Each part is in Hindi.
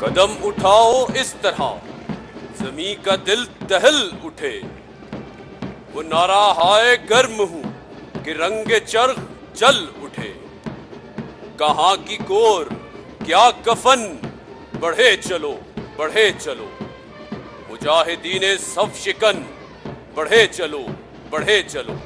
कदम उठाओ इस तरह जमी का दिल दहल उठे। वो नारा हाय गर्म हूं कि रंगे चरख जल उठे। कहां की कोर क्या कफन, बढ़े चलो बढ़े चलो। मुजाहिदीने सफ शिकन, बढ़े चलो बढ़े चलो।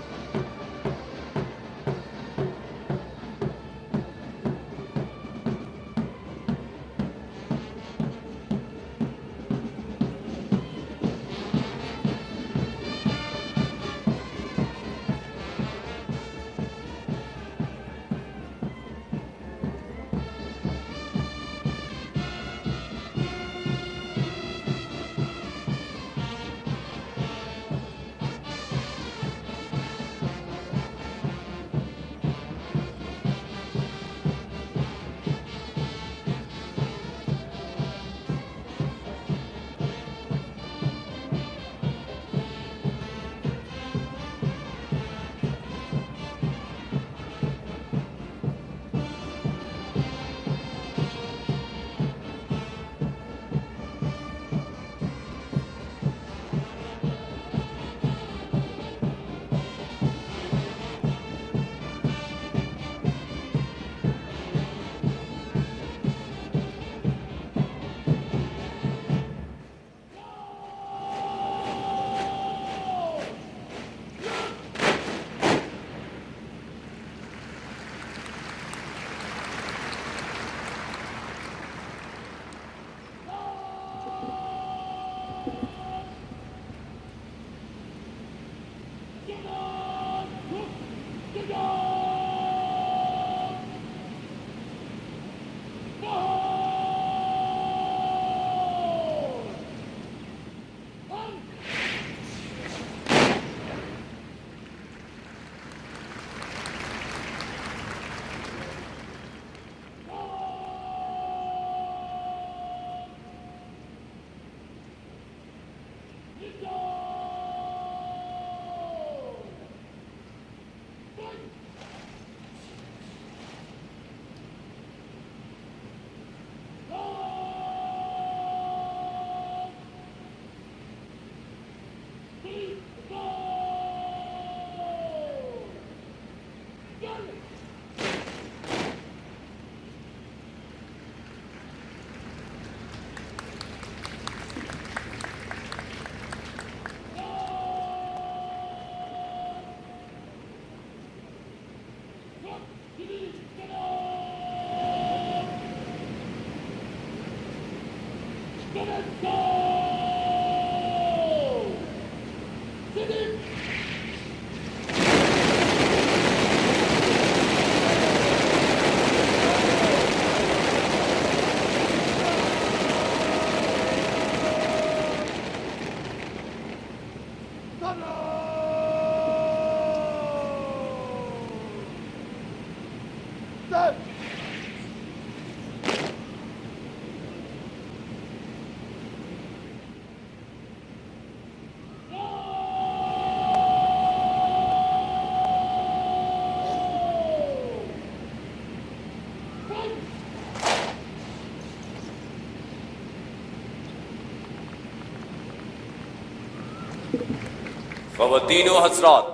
ख़वातीन व हज़रात,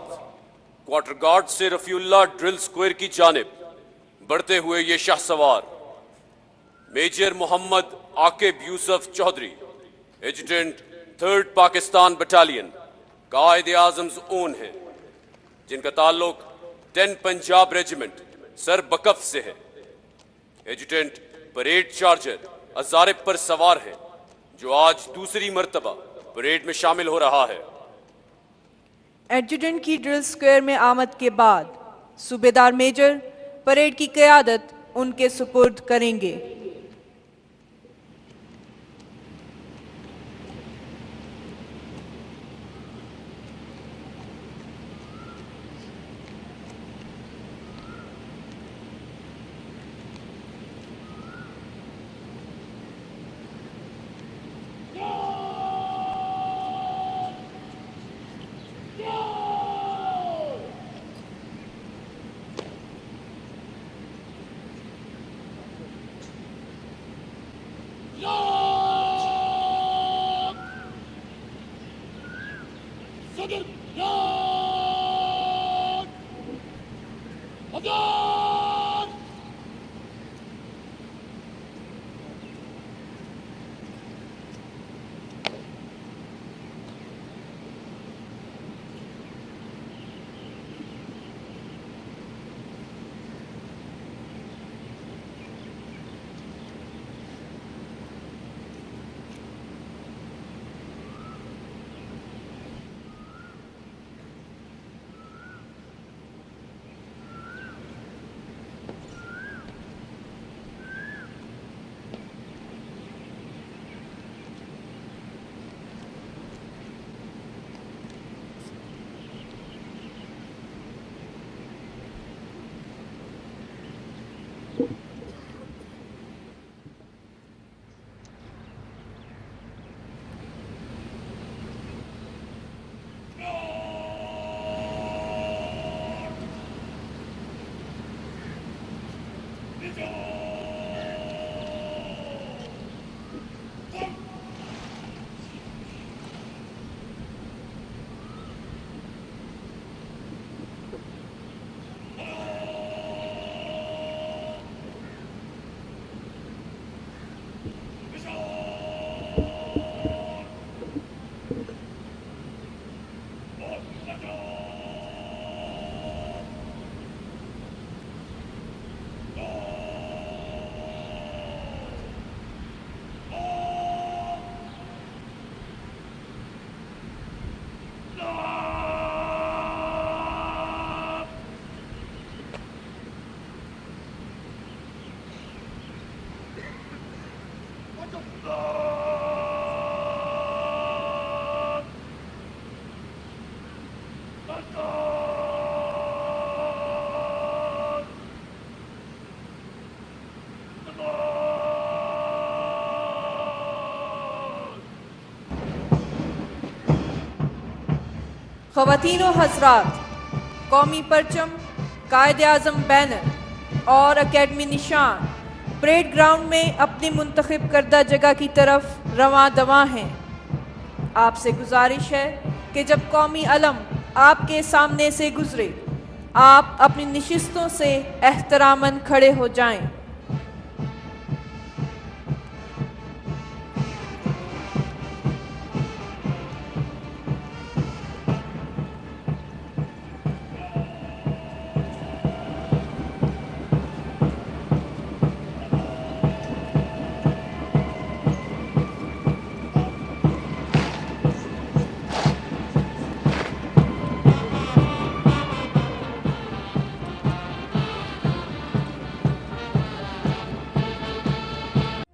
क्वार्टर गार्ड से रफीउल्लाह ड्रिल स्क्वायर की जानिब बढ़ते हुए ये शाहसवार major Mohammad Aqib Yusuf Chaudhry, adjutant 3rd Pakistan battalion, Quaid-e-Azam's own हैं, जिनका ताल्लुक 10 पंजाब रेजिमेंट सर बकफ से है। एजुटेंट परेड चार्जर अजारिब पर सवार है, जो आज दूसरी मर्तबा परेड में शामिल हो रहा है। एडजुटेंट की ड्रिल स्क्वायर में आमद के बाद सूबेदार मेजर परेड की क़यादत उनके सुपुर्द करेंगे। ख़वातीनो हज़रात, कौमी परचम, कायद-ए-आज़म बैनर और अकेडमी निशान परेड ग्राउंड में अपनी मुंतखब करदा जगह की तरफ रवां दवां हैं। आपसे गुजारिश है कि जब कौमी अलम आपके सामने से गुजरे, आप अपनी नशिस्तों से एहतरामन खड़े हो जाएं।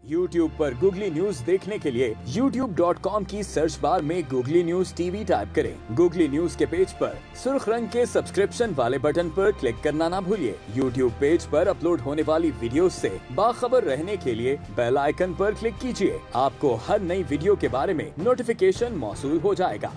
YouTube पर Googly न्यूज देखने के लिए youtube.com की सर्च बार में Googly न्यूज टीवी टाइप करें। Googly न्यूज के पेज पर सुर्ख रंग के सब्सक्रिप्शन वाले बटन पर क्लिक करना ना भूलिए। YouTube पेज पर अपलोड होने वाली वीडियोस से बाखबर रहने के लिए बेल आइकन पर क्लिक कीजिए। आपको हर नई वीडियो के बारे में नोटिफिकेशन मौसूल हो जाएगा।